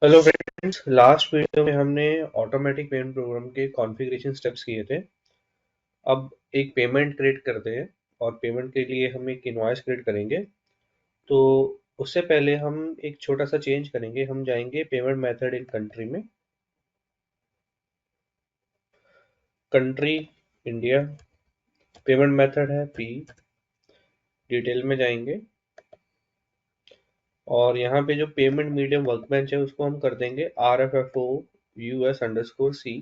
Hello friends, last video में हमने automatic payment programme के कॉन्फ़िगरेशन स्टेप्स किए थे। अब एक पेमेंट क्रिएट करते हैं और पेमेंट के लिए हम एक इनवॉइस क्रिएट करेंगे। तो उससे पहले हम एक छोटा सा चेंज करेंगे। हम जाएंगे पेमेंट मेथड इन कंट्री में, कंट्री इंडिया, पेमेंट मेथड है पी, डिटेल में जाएंगे और यहाँ पे जो पेमेंट मीडियम वर्कबेंच है उसको हम कर देंगे RFFO US_C,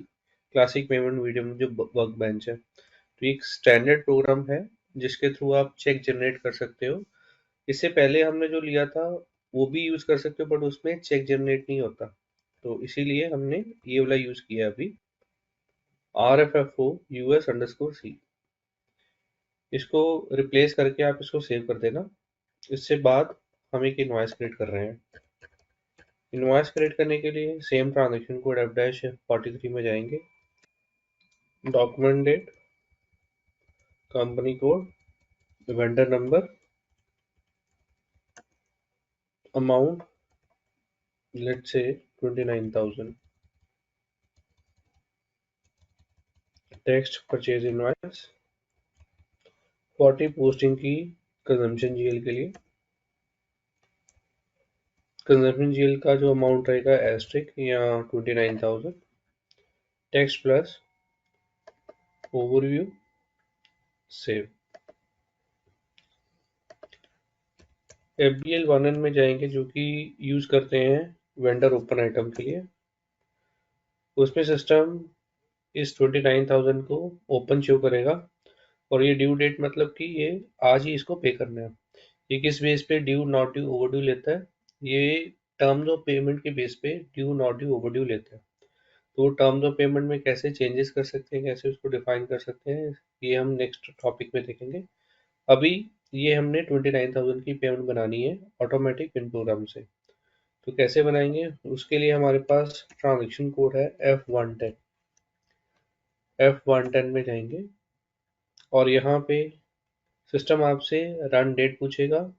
classic payment medium जो वर्कबेंच है। तो एक स्टैंडर्ड प्रोग्राम है जिसके थ्रू आप चेक जनरेट कर सकते हो। इससे पहले हमने जो लिया था वो भी यूज कर सकते हो, बट उसमें चेक जनरेट नहीं होता, तो इसीलिए हमने ये वाला यूज किया अभी, RFFO US_C। इसको रिप्लेस करके आप इसको सेव कर देना। इससे बाद हम एक इनवॉइस क्रिएट कर रहे हैं। इनवॉइस क्रिएट करने के लिए सेम ट्रांजेक्शन कोड F-43 में जाएंगे, document date, company code, vendor number, amount let's say 29,000, text purchase invoice, 40 posting की कंजम्पशन जीएल के लिए। कंजम्पशन जीएल का जो अमाउंट रहेगा एस्ट्रिक या 29,000, text plus overview, save. FBL 1N में जाएंगे जो कि यूज करते हैं वेंडर ओपन आइटम के लिए। उसमें सिस्टम इस 29,000 को ओपन शो करेगा और ये ड्यू डेट मतलब कि ये आज ही इसको पे करना है। ये किस बेस पे ड्यू नॉट ड्यू ओवरड्यू लेता है? ये टर्म्स ऑफ पेमेंट के बेस पे ड्यू नॉट ड्यू ओवरड्यू लेता है। तो टर्म्स ऑफ पेमेंट में कैसे चेंजेस कर सकते हैं, कैसे उसको डिफाइन कर सकते हैं, ये हम नेक्स्ट टॉपिक में देखेंगे। अभी ये हमने 29,000 की पेमेंट बनानी है ऑटोमेटिक पिन प्रोग्राम से। तो कैसे बनाएंगे? उसके लिए हमारे पास ट्रांजेक्शन कोड है F110। F110 में जाएंगे और यहाँ पे सिस्टम आपसे रन डेट पूछेगा,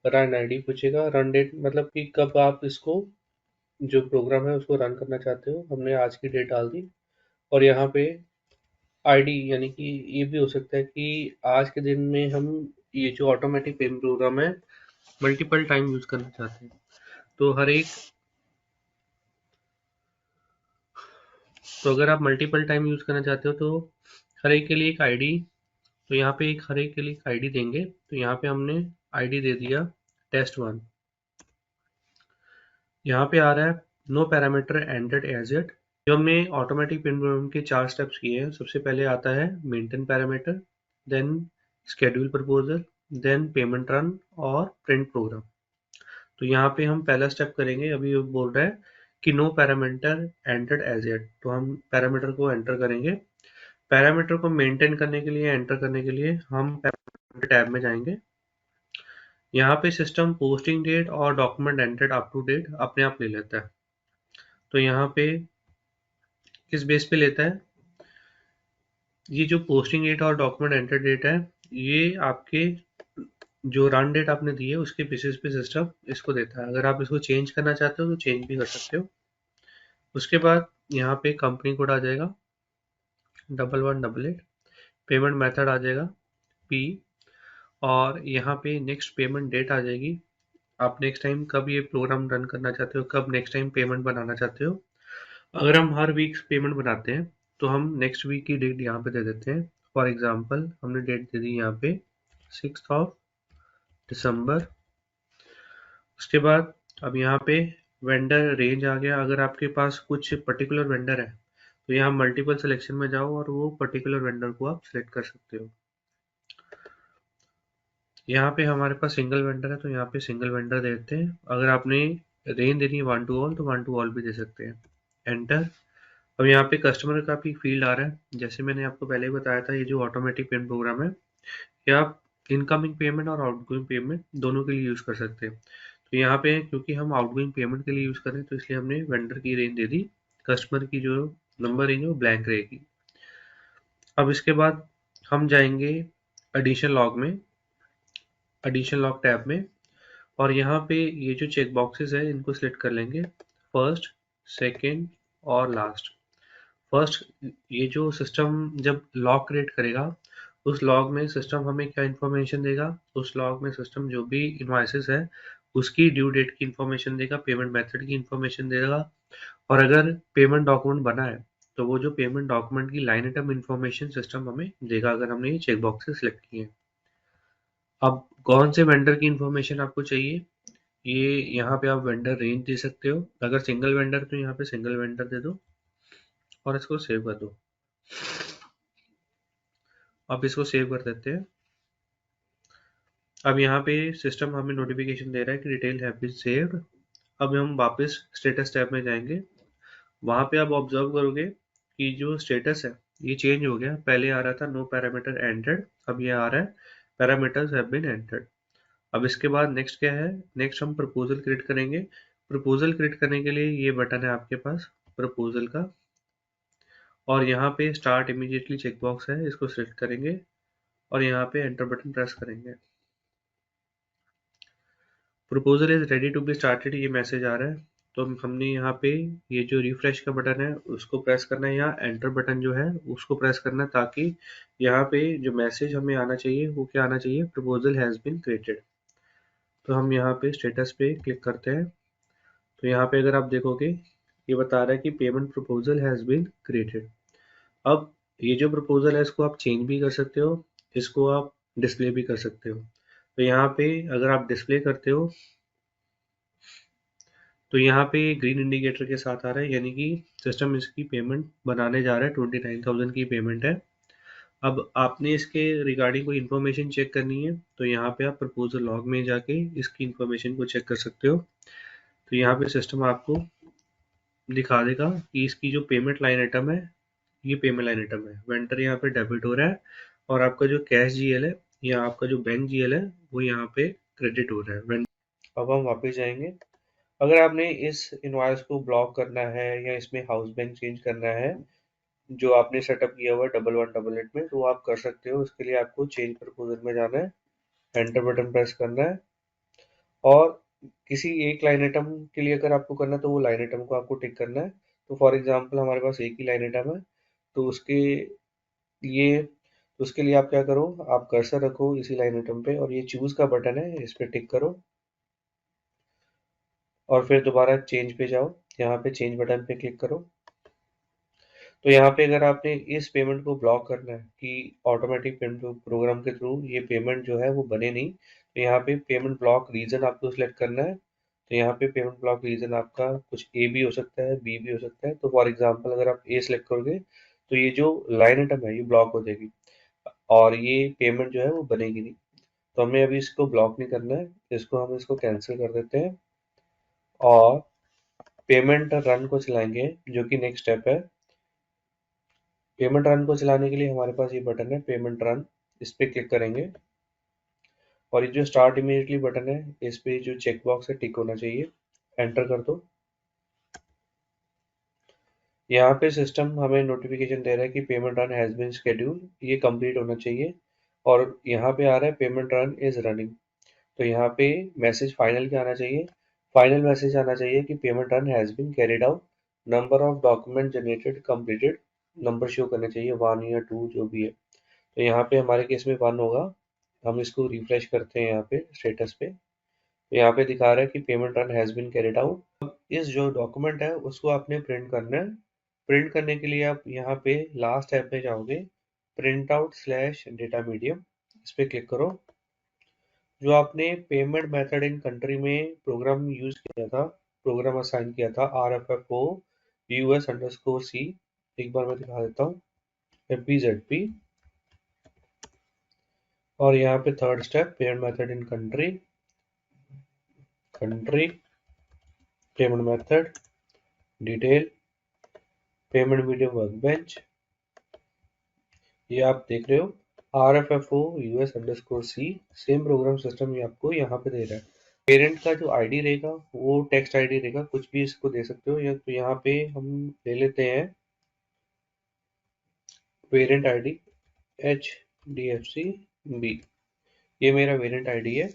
रन आईडी पूछेगा। रन डेट मतलब कि कब आप इसको जो प्रोग्राम है उसको रन करना चाहते हो। हमने आज की डेट डाल दी और यहाँ पे आईडी, यानी कि ये भी हो सकता है कि आज के दिन में हम ये जो ऑटोमेटिक पेमेंट प्रोग्राम है मल्टीपल टाइम यूज करना चाहते हैं। तो हर एक तो अगर आप मल्टीपल टाइम यूज करना चाहते हो तो हर एक के लिए एक आईडी, तो यहाँ पे एक हर एक के लिए एक आईडी देंगे। तो यहाँ पे हमने आईडी दे दिया test1। यहाँ पे आ रहा है no parameter entered as it. जो हमने ऑटोमेटिक पिन प्रोग्राम के 4 स्टेप्स किए हैं, सबसे पहले आता है maintain parameter, then schedule proposal, then payment run और प्रिंट प्रोग्राम। तो यहाँ पे हम पहला स्टेप करेंगे। अभी वो बोल रहा है कि no parameter entered as it, तो हम पैरामीटर को एंटर करेंगे। पैरामीटर को मेंटेन करने के लिए, एंटर करने के लिए हम पैरामीटर टैब में जाएंगे। यहाँ पे सिस्टम पोस्टिंग डेट और document entered up to date अपने आप ले लेता है। तो यहाँ पे किस बेस पे लेता है? ये जो पोस्टिंग डेट और डॉक्यूमेंट एंटर डेट है, ये आपके जो रन डेट आपने दी है उसके बेसिस पे सिस्टम इसको देता है। अगर आप इसको चेंज करना चाहते हो तो चेंज भी कर सकते हो। उसके बाद यहाँ पे कंपनी कोड आ जाएगा 1188, पेमेंट मेथड आ जाएगा पी, और यहाँ पे नेक्स्ट पेमेंट डेट आ जाएगी। आप नेक्स्ट टाइम कब ये प्रोग्राम रन करना चाहते हो, कब नेक्स्ट टाइम पेमेंट बनाना चाहते हो। अगर हम हर वीक पेमेंट बनाते हैं तो हम नेक्स्ट वीक की डेट यहाँ पे दे देते हैं। फॉर एग्जांपल हमने डेट दे दी यहाँ पे 6 दिसंबर। उसके बाद अब यहाँ पे वेंडर रेंज आ गया। अगर आपके पास कुछ पर्टिकुलर वेंडर है तो यहाँ मल्टीपल सिलेक्शन में जाओ और वो पर्टिकुलर वेंडर को आप सिलेक्ट कर सकते हो। यहाँ पे हमारे पास सिंगल वेंडर है तो यहाँ पे सिंगल वेंडर देते हैं। अगर आपने रेंज देनी है वन टू ऑल तो वन टू ऑल भी दे सकते हैं। एंटर। अब यहाँ पे कस्टमर का भी फील्ड आ रहा है। जैसे मैंने आपको पहले ही बताया था, ये जो ऑटोमेटिक पेमेंट प्रोग्राम है ये आप इनकमिंग पेमेंट और आउटगोइंग पेमेंट दोनों के लिए यूज कर सकते हैं। तो यहाँ पे क्योंकि हम आउटगोइंग पेमेंट के लिए यूज कर रहे हैं तो इसलिए हमने वेंडर की रेंज दे दी। कस्टमर की जो नंबर रेंज है वो ब्लैंक रहेगी। अब इसके बाद हम जाएंगे एडिशन लॉग में, एडिशन लॉग टैब में, और यहाँ पे ये जो चेक बॉक्सेस है इनको सिलेक्ट कर लेंगे। फर्स्ट, सेकेंड और लास्ट। फर्स्ट, ये जो सिस्टम जब लॉग क्रिएट करेगा, उस लॉग में सिस्टम हमें क्या इन्फॉर्मेशन देगा? उस लॉग में सिस्टम जो भी इनवॉइसेस है उसकी ड्यू डेट की इन्फॉर्मेशन देगा, पेमेंट मेथड की इन्फॉर्मेशन देगा, और अगर पेमेंट डॉक्यूमेंट बना है तो वो जो पेमेंट डॉक्यूमेंट की लाइन आइटम इन्फॉर्मेशन सिस्टम हमें देगा अगर हमने ये चेक बॉक्सेस सिलेक्ट किए हैं। अब कौन से वेंडर की इन्फॉर्मेशन आपको चाहिए? ये यहाँ पे आप वेंडर रेंज दे सकते हो। अगर सिंगल वेंडर तो यहाँ पे सिंगल वेंडर दे दो और इसको सेव कर दो। अब इसको सेव कर देते हैं। अब यहाँ पे सिस्टम हमें नोटिफिकेशन दे रहा है कि डिटेल हैव बीन सेव्ड। अब हम वापस स्टेटस टैब में जाएंगे। वहाँ पे आप ऑब्जर्व करोगे कि जो स्टेटस है ये चेंज हो गया। पहले आ रहा था नो पैरामीटर एंटर्ड, अब ये आ रहा है पैरामीटर्स हैव बीन एंटर्ड। अब इसके बाद नेक्स्ट क्या है? नेक्स्ट हम प्रपोजल क्रिएट करेंगे। प्रपोजल क्रिएट करने के लिए ये बटन है आपके पास प्रपोजल का, और यहाँ पे स्टार्ट इमीडिएटली चेकबॉक्स है, इसको सिलेक्ट करेंगे और यहाँ पे एंटर बटन प्रेस करेंगे। Proposal is ready to be started, ये मैसेज आ रहा है। तो हमने यहाँ पे ये जो रिफ्रेश का बटन है उसको प्रेस करना है, यहाँ एंटर बटन जो है उसको प्रेस करना है, ताकि यहाँ पे जो मैसेज हमें आना चाहिए वो क्या आना चाहिए? Proposal has been created. तो हम यहाँ पे स्टेटस पे क्लिक करते हैं। तो यहाँ पे अगर आप देखोगे ये बता रहा है कि payment proposal has been created. अब ये जो प्रपोजल है इसको आप चेंज भी कर सकते हो, इसको आप डिस्प्ले भी कर सकते हो। तो यहाँ पे अगर आप डिस्प्ले करते हो तो यहाँ पे ग्रीन इंडिकेटर के साथ आ रहा है, यानी कि सिस्टम इसकी पेमेंट बनाने जा रहा है। 29,000 की पेमेंट है। अब आपने इसके रिगार्डिंग कोई इन्फॉर्मेशन चेक करनी है तो यहाँ पे आप प्रपोजल लॉग में जाके इसकी इन्फॉर्मेशन को चेक कर सकते हो। तो यहाँ पे सिस्टम आपको दिखा देगा कि इसकी जो पेमेंट लाइन आइटम है ये पेमेंट लाइन आइटम है। वेंडर यहाँ पे डेबिट हो रहा है और आपका जो कैश जीएल है या आपका जो बैंक जीएल है वो यहाँ पे क्रेडिट हो रहा है। अब हम वापस जाएंगे। अगर आपने इस इनवॉइस को ब्लॉक करना है या इसमें हाउस बैंक चेंज करना है जो आपने सेटअप किया हुआ है 1188 में, तो वो आप कर सकते हो। उसके लिए आपको चेंज प्रपोजल में जाना है, एंटर बटन प्रेस करना है, और किसी एक लाइन आइटम के लिए अगर आपको करना है तो वो लाइन आइटम को आपको टिक करना है। तो फॉर एग्जांपल हमारे पास एक ही लाइन आइटम है, तो उसके लिए आप क्या करो, आप कर्सर रखो इसी लाइन आइटम पे और ये चूज का बटन है इस पे टिक करो और फिर दोबारा चेंज पे जाओ, यहाँ पे चेंज बटन पे क्लिक करो। तो यहाँ पे अगर आपने इस पेमेंट को ब्लॉक करना है कि ऑटोमेटिक पेमेंट प्रोग्राम के थ्रू ये पेमेंट जो है वो बने नहीं, तो यहाँ पे पेमेंट ब्लॉक रीजन आपको सिलेक्ट करना है। तो यहाँ पे पेमेंट ब्लॉक रीजन आपका कुछ ए भी हो सकता है, बी भी हो सकता है। तो फॉर एग्जांपल अगर आप ए सिलेक्ट करोगे तो ये जो लाइन आइटम है ये ब्लॉक हो जाएगी और ये पेमेंट जो है वो बनेगी नहीं। तो हमें अभी इसको ब्लॉक नहीं करना है, इसको कैंसिल कर देते हैं और पेमेंट रन को चलाएंगे, जो कि नेक्स्ट स्टेप है। पेमेंट रन को चलाने के लिए हमारे पास ये बटन है पेमेंट रन, इस पे क्लिक करेंगे और ये जो स्टार्ट इमीडिएटली बटन है इस पे जो चेक बॉक्स है टिक होना चाहिए, एंटर कर दो। यहाँ पे सिस्टम हमें नोटिफिकेशन दे रहा है कि payment run has been schedule, ये कंप्लीट होना चाहिए और यहाँ पे आ रहा है पेमेंट रन इज रनिंग। तो यहाँ पे मैसेज फाइनल क्या आना चाहिए? फाइनल मैसेज आना चाहिए कि payment run has been carried out, number of document generated completed, number show करने चाहिए 1 या 2 जो भी है। तो यहाँ पे हमारे केस में 1 होगा। हम इसको रिफ्रेश करते हैं यहाँ पे स्टेटस पे, तो यहाँ पे दिखा रहा है कि payment run has been carried out. अब इस जो डॉक्यूमेंट है उसको आपने प्रिंट करना है। प्रिंट करने के लिए आप यहाँ पे लास्ट टैब में जाओगे, print out slash data medium, इस पे क्लिक करो। जो आपने पेमेंट मेथड इन कंट्री में प्रोग्राम यूज किया था, प्रोग्राम असाइन किया था RFFO US_C, एक बार मैं दिखा देता हूँ, FBZP, और यहाँ पे third step payment method in country, country payment method detail payment medium workbench, ये आप देख रहे हो RFFO US_C, same program system ये आपको यहाँ पे दे रहा है। पेरेंट का जो आईडी रहेगा वो टेक्स्ट आईडी रहेगा, कुछ भी इसको दे सकते हो, या तो यहाँ पे हम ले लेते हैं वेरिएंट आईडी HDFC-B, ये मेरा वेरिएंट आईडी है।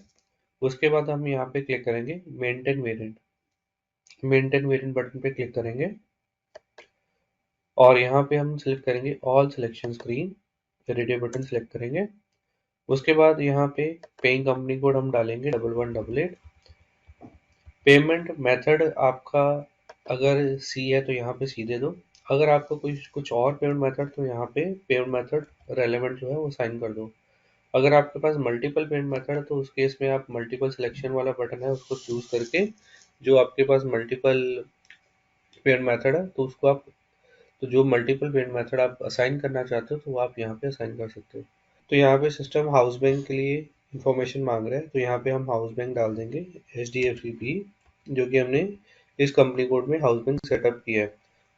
उसके बाद हम यहाँ पे क्लिक करेंगे maintain variant, maintain variant button पे क्लिक करेंगे और यहाँ पे हम सिलेक्ट करेंगे all selection screen, radio button select करेंगे। उसके बाद यहाँ पे पेइंग कंपनी कोड हम डालेंगे 1188। पेमेंट मेथड आपका अगर सी है तो यहाँ पे सी दे दो, अगर आपको कुछ और पेमेंट मेथड तो यहाँ पे पेमेंट मेथड रेलेवेंट जो है वो साइन कर दो। अगर आपके पास मल्टीपल पेमेंट मेथड है तो उस केस में आप मल्टीपल सिलेक्शन वाला बटन है उसको चूज करके, जो आपके पास मल्टीपल पेमेंट मेथड है तो उसको आप, तो जो मल्टीपल पेमेंट मेथड आप असाइन करना चाहते हो तो वो आप यहाँ पे असाइन कर सकते हो। तो यहाँ पे सिस्टम हाउस बैंक के लिए इंफॉर्मेशन मांग रहा है तो यहाँ पे हम हाउस बैंक डाल देंगे HDFC, जो कि हमने इस कंपनी कोड में हाउस बैंक सेटअप किया है,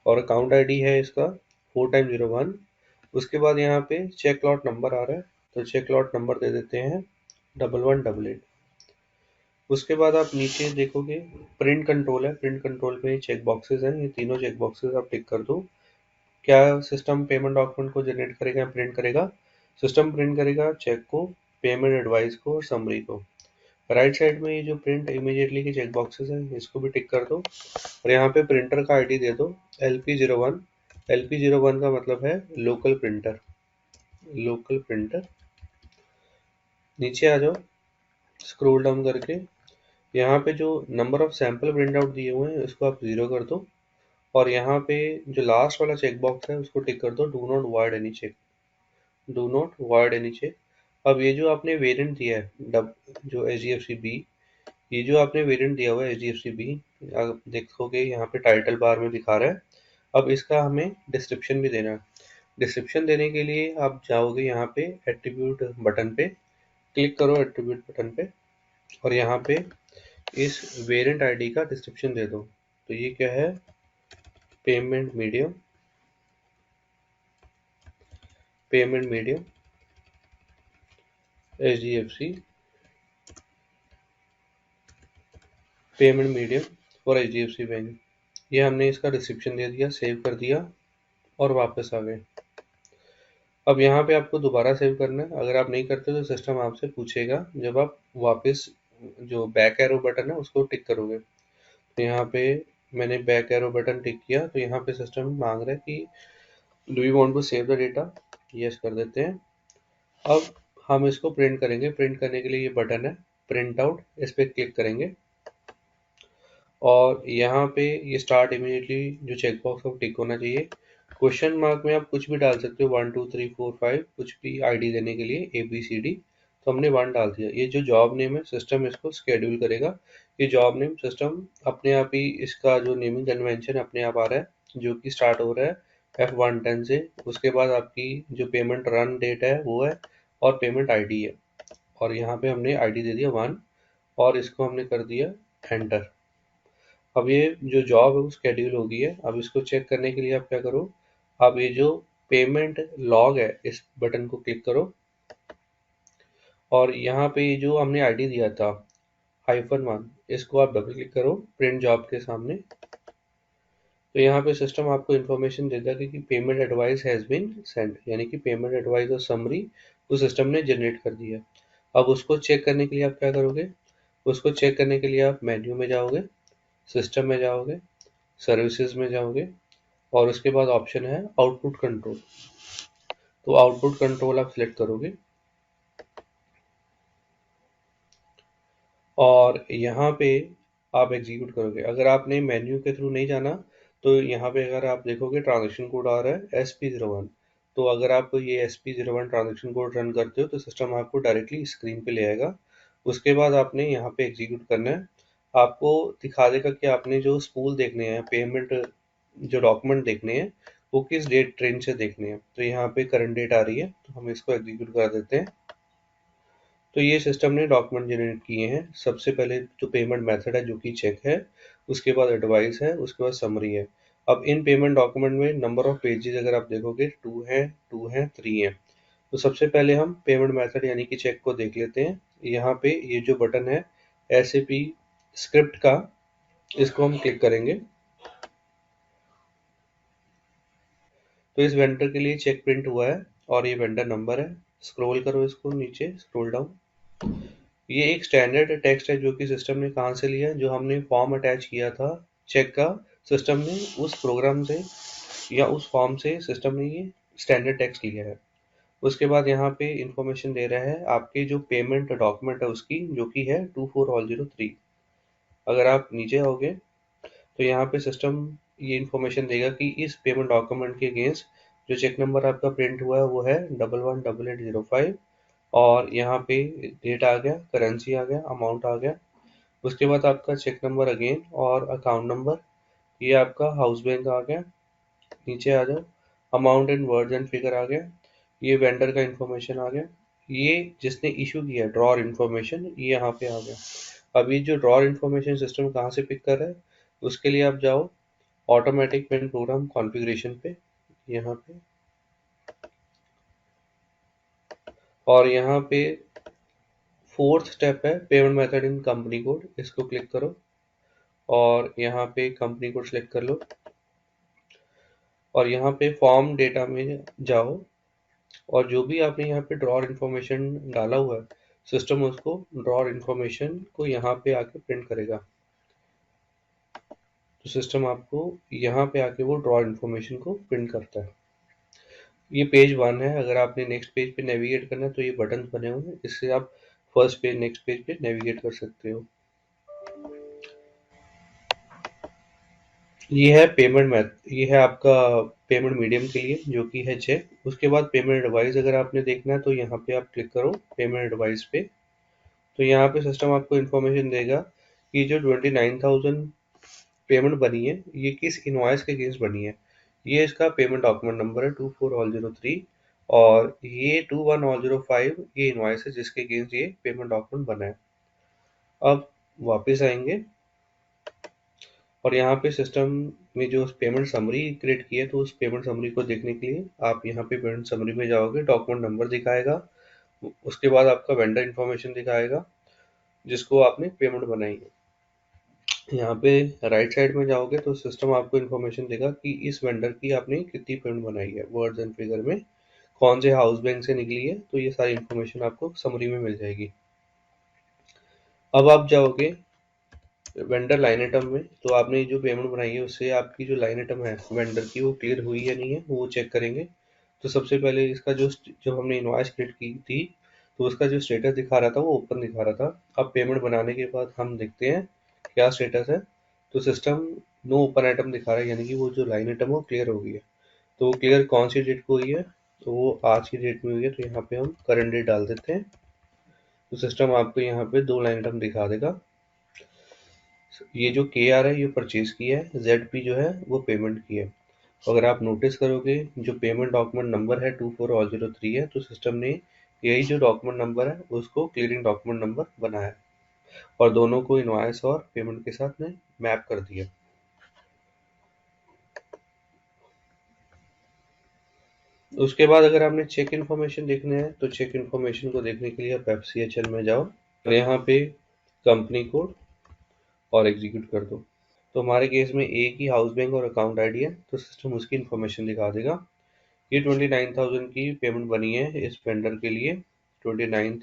और अकाउंट आईडी है इसका 4 टाइम 01। उसके बाद यहाँ पे चेक लॉट नंबर आ रहा है तो चेक लॉट नंबर दे देते हैं 1188। उसके बाद आप नीचे देखोगे प्रिंट कंट्रोल है, प्रिंट कंट्रोल पे चेक बॉक्सेस हैं, ये तीनों चेक बॉक्सेस आप टिक कर दो। क्या सिस्टम पेमेंट डॉक्यूमेंट को जनरेट करेगा या प्रिंट करेगा? सिस्टम प्रिंट करेगा चेक को, पेमेंट एडवाइस को और समरी को। राइट साइड में ये जो प्रिंट इमीडिएटली के चेक बॉक्सेस हैं इसको भी टिक कर दो और यहाँ पे प्रिंटर का आईडी दे दो LP01। LP01 का मतलब है लोकल प्रिंटर, लोकल प्रिंटर। नीचे आ जाओ स्क्रॉल डाउन करके, यहाँ पे जो number of sample print out दिए हुए हैं इसको आप 0 कर दो और यहाँ पे जो लास्ट वाला चेक बॉक्स है उसको टिक कर दो do not void any cheque, do not void any cheque. अब ये जो आपने वेरिएंट दिया है जो HDFC, ये जो आपने वेरिएंट दिया हुआ है HDFC, आप देखोगे यहाँ पे टाइटल बार में दिखा रहा है। अब इसका हमें डिस्क्रिप्शन भी देना है। डिस्क्रिप्शन देने के लिए आप जाओगे यहाँ पे एट्रीब्यूट बटन पे, क्लिक करो एट्रीब्यूट बटन पे और यहाँ पे इस वेरिएंट आईडी का डिस्क्रिप्शन दे दो। तो ये क्या है, payment medium, payment medium HDFC, payment medium for HDFC bank. ये हमने इसका डिस्क्रिप्शन दे दिया, सेव कर दिया और वापस आ गए। अब यहाँ पे आपको दोबारा सेव करना है, अगर आप नहीं करते तो सिस्टम आपसे पूछेगा जब आप वापस जो बैक एरो बटन है उसको टिक करोगे। तो यहाँ पे मैंने बैक एरो बटन टिक किया तो यहाँ पे सिस्टम मांग रहा है कि do you want to save the data, yes कर देते हैं। अब हम इसको प्रिंट करेंगे, प्रिंट करने के लिए ये बटन है प्रिंट आउट, इस पर क्लिक करेंगे और यहाँ पे ये स्टार्ट इमीडिएटली जो चेक बॉक्स है वो टिक होना चाहिए। क्वेश्चन मार्क में आप कुछ भी डाल सकते हो, 1 2 3 4 5 कुछ भी आईडी देने के लिए ABCD, तो हमने 1 डाल दिया। ये जो जॉब नेम है सिस्टम इसको स्केड्यूल करेगा, ये जॉब नेम सिस्टम अपने आप ही इसका जो नेमिंग कन्वेंशन अपने आप आ रहा है जो कि स्टार्ट हो रहा है F110 से। उसके बाद आपकी जो पेमेंट रन डेट है वो है और पेमेंट आईडी है, और यहाँ पे हमने आईडी दे दिया 1 और इसको हमने कर दिया एंटर। अब ये जो जॉब है वो शेड्यूल हो गई है। अब इसको चेक करने के लिए आप क्या करो, आप ये जो पेमेंट लॉग है इस बटन को क्लिक करो और यहाँ पे ये जो हमने आईडी दिया था -1 इसको आप डबल क्लिक करो प्रिंट जॉब के सामने। तो यहाँ पे सिस्टम आपको इन्फॉर्मेशन देता है कि payment advice has been send, यानी कि पेमेंट एडवाइस और समरी उस सिस्टम ने जनरेट कर दिया। अब उसको चेक करने के लिए आप क्या करोगे, उसको चेक करने के लिए आप मेन्यू में जाओगे, सिस्टम में जाओगे, सर्विसेज में जाओगे और उसके बाद ऑप्शन है आउटपुट कंट्रोल। तो आउटपुट कंट्रोल आप सिलेक्ट करोगे और यहाँ पे आप एग्जीक्यूट करोगे। अगर आपने मेन्यू के थ्रू नहीं जाना तो यहाँ पे अगर आप देखोगे ट्रांजेक्शन कोड आ रहा है SP01, तो अगर आप ये SP01 ट्रांजेक्शन कोड रन करते हो तो सिस्टम आपको डायरेक्टली स्क्रीन पे ले आएगा। उसके बाद आपने यहाँ पे एग्जीक्यूट करना है, आपको दिखा देगा कि आपने जो स्पूल देखने हैं, पेमेंट जो डॉक्यूमेंट देखने हैं वो किस डेट ट्रेन से देखने हैं। तो यहाँ पे करंट डेट आ रही है तो हम इसको एग्जीक्यूट कर देते हैं। तो ये सिस्टम ने डॉक्यूमेंट जनरेट किए हैं। सबसे पहले जो पेमेंट मेथड है जो कि चेक है, उसके बाद एडवाइस है, उसके बाद समरी है। अब इन पेमेंट डॉक्यूमेंट में नंबर ऑफ पेजेस अगर आप देखोगे 2 हैं 3 तो सबसे पहले हम पेमेंट मेथड यानी कि चेक को देख लेते हैं। यहाँ पे ये जो बटन है SAP स्क्रिप्ट का, इसको हम क्लिक करेंगे तो इस वेंडर के लिए चेक प्रिंट हुआ है और ये वेंडर नंबर है। स्क्रॉल करो इसको नीचे, स्क्रॉल डाउन। ये एक स्टैंडर्ड टेक्स्ट है जो कि सिस्टम ने कहाँ से लिया है, जो हमने फॉर्म अटैच किया था चेक का सिस्टम ने उस प्रोग्राम से या उस फॉर्म से सिस्टम ने ये स्टैंडर्ड टेक्स्ट लिया है। उसके बाद यहाँ पे इंफॉर्मेशन दे रहा है आपके जो पेमेंट डॉक्यूमेंट है उसकी, जो कि है 24003। अगर आप नीचे आओगे तो यहाँ पे सिस्टम ये इंफॉर्मेशन देगा कि इस पेमेंट डॉक्यूमेंट के अगेंस्ट जो चेक नंबर आपका प्रिंट हुआ है वो है 118805, और यहाँ पे डेट आ गया, करेंसी आ गया, अमाउंट आ गया। उसके बाद आपका चेक नंबर अगेन और अकाउंट नंबर, ये आपका हाउस बैंक आ गया। नीचे आ जाओ, amount in words and figure आ गया। ये वेंडर का इंफॉर्मेशन आ गया। ये जिसने इशू किया ड्रॉर इंफॉर्मेशन, ये यहाँ पे आ गया। अब ये जो ड्रॉर इंफॉर्मेशन सिस्टम कहाँ से पिक कर रहा है, उसके लिए आप जाओ ऑटोमेटिक पेन प्रोग्राम कॉन्फ़िगरेशन पे, यहाँ पे, और यहाँ पे फोर्थ स्टेप है payment method in company code, इसको क्लिक करो और यहाँ पे कंपनी कोड सेलेक्ट कर लो और यहाँ पे फॉर्म डेटा में जाओ, और जो भी आपने यहाँ पे ड्रॉर इन्फॉर्मेशन डाला हुआ है सिस्टम उसको ड्रॉर इन्फॉर्मेशन को यहाँ पे आके प्रिंट करेगा। तो सिस्टम आपको यहाँ पे आके वो ड्रॉर इन्फॉर्मेशन को प्रिंट करता है। ये पेज 1 है। अगर आपने नेक्स्ट पेज पे नेविगेट करना है तो ये बटन बने हुए हैं, इससे आप फर्स्ट पेज नेक्स्ट पेज पे नेविगेट कर सकते हो। ये है पेमेंट मेथड, ये है आपका पेमेंट मीडियम के लिए जो कि है चेक। उसके बाद पेमेंट एडवाइस अगर आपने देखना है तो यहाँ पे आप क्लिक करो पेमेंट एडवाइस पे। तो यहाँ पे सिस्टम आपको इन्फॉर्मेशन देगा कि जो 29,000 पेमेंट बनी है ये किस इनवॉइस के अगेंस्ट बनी है। ये इसका पेमेंट डॉक्यूमेंट नंबर है 24003, और ये 21005 ये इनवॉइस है जिसके अगेंस्ट ये पेमेंट डॉक्यूमेंट बना है। अब वापस आएंगे और यहाँ पे सिस्टम में जो पेमेंट समरी क्रिएट की है तो उस पेमेंट समरी को देखने के लिए आप यहाँ पे पेमेंट समरी में जाओगे, डॉक्यूमेंट नंबर दिखाएगा, उसके बाद आपका वेंडर इन्फॉर्मेशन दिखाएगा जिसको आपने पेमेंट बनाई है। यहाँ पे राइट साइड में जाओगे तो सिस्टम आपको इन्फॉर्मेशन देगा कि इस वेंडर की आपने कितनी पेमेंट बनाई है वर्ड्स एंड फिगर में, कौन से हाउस बैंक से निकली है, तो ये सारी इन्फॉर्मेशन आपको समरी में मिल जाएगी। अब आप जाओगे वेंडर लाइन आइटम में, तो आपने जो पेमेंट बनाई है उससे आपकी जो लाइन आइटम है वेंडर की वो क्लियर हुई या नहीं है वो चेक करेंगे। तो सबसे पहले इसका जो जब हमने इनवॉइस क्रिएट की थी तो उसका जो स्टेटस दिखा रहा था वो ओपन दिखा रहा था। अब पेमेंट बनाने के बाद हम देखते हैं क्या स्टेटस है। तो सिस्टम नो ओपन आइटम दिखा रहा है, यानी कि वो जो लाइन आइटम है वो क्लियर हो गई है। तो वो क्लियर कौन सी डेट को हुई है, तो वो आज की डेट में हुई है। तो यहाँ पे हम करंट डेट डाल देते हैं। तो सिस्टम आपको यहाँ पे दो लाइन आइटम दिखा देगा। ये जो के आर है ये परचेज की है, जेड पी जो है वो पेमेंट की है। अगर आप नोटिस करोगे जो पेमेंट डॉक्यूमेंट नंबर है 24003 है, तो सिस्टम ने यही जो डॉक्यूमेंट नंबर है उसको क्लियरिंग डॉक्यूमेंट नंबर बनाया है और दोनों को इनवॉइस और पेमेंट के साथ में मैप कर दिया। उसके बाद अगर आपने चेक इन्फॉर्मेशन देखना है तो चेक इन्फॉर्मेशन को देखने के लिए आप एफसीएचएल में जाओ और यहाँ पे कंपनी कोड और एग्जीक्यूट कर दो। तो हमारे केस में एक ही हाउस बैंक और अकाउंट आईडी है तो सिस्टम उसकी इन्फॉर्मेशन दिखा देगा। ये 29,000 की पेमेंट बनी है इस वेंडर के लिए 29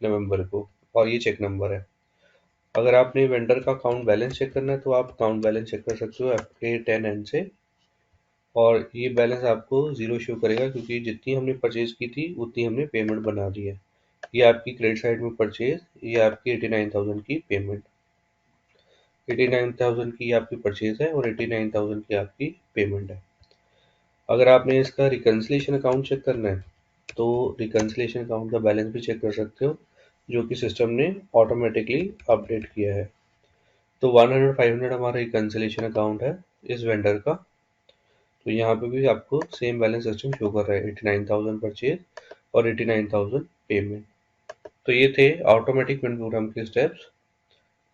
नवंबर को, और ये चेक नंबर है। अगर आपने वेंडर का अकाउंट बैलेंस चेक करना है तो आप अकाउंट बैलेंस चेक कर सकते हो FK10N से, और ये बैलेंस आपको ज़ीरो शो करेगा क्योंकि जितनी हमने परचेज की थी उतनी हमने पेमेंट बना दी है। ये आपकी क्रेडिट साइड में परचेज, ये आपकी 89,000 की पेमेंट, 89,000 की आपकी परचेज है और 89,000 की आपकी पेमेंट है। अगर आपने इसका रिकन्सिलेशन अकाउंट चेक करना है तो रिकन्सिलेशन अकाउंट का बैलेंस भी चेक कर सकते हो, जो कि सिस्टम ने ऑटोमेटिकली अपडेट किया है। तो 100 500 हमारा रिकन्सिलेशन अकाउंट है इस वेंडर का। तो यहाँ पे भी आपको सेम बैलेंस सिस्टम शो कर रहा है, 89,000 परचेज और 89,000 पेमेंट। तो ये थे ऑटोमेटिक पेमेंट प्रोग्राम के स्टेप्स।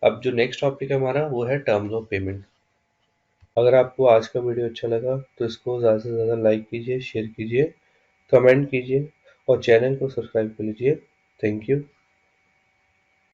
अब जो नेक्स्ट टॉपिक है हमारा वो है टर्म्स ऑफ पेमेंट। अगर आपको आज का वीडियो अच्छा लगा तो इसको ज़्यादा से ज़्यादा लाइक कीजिए, शेयर कीजिए, कमेंट कीजिए और चैनल को सब्सक्राइब कर लीजिए। Thank you.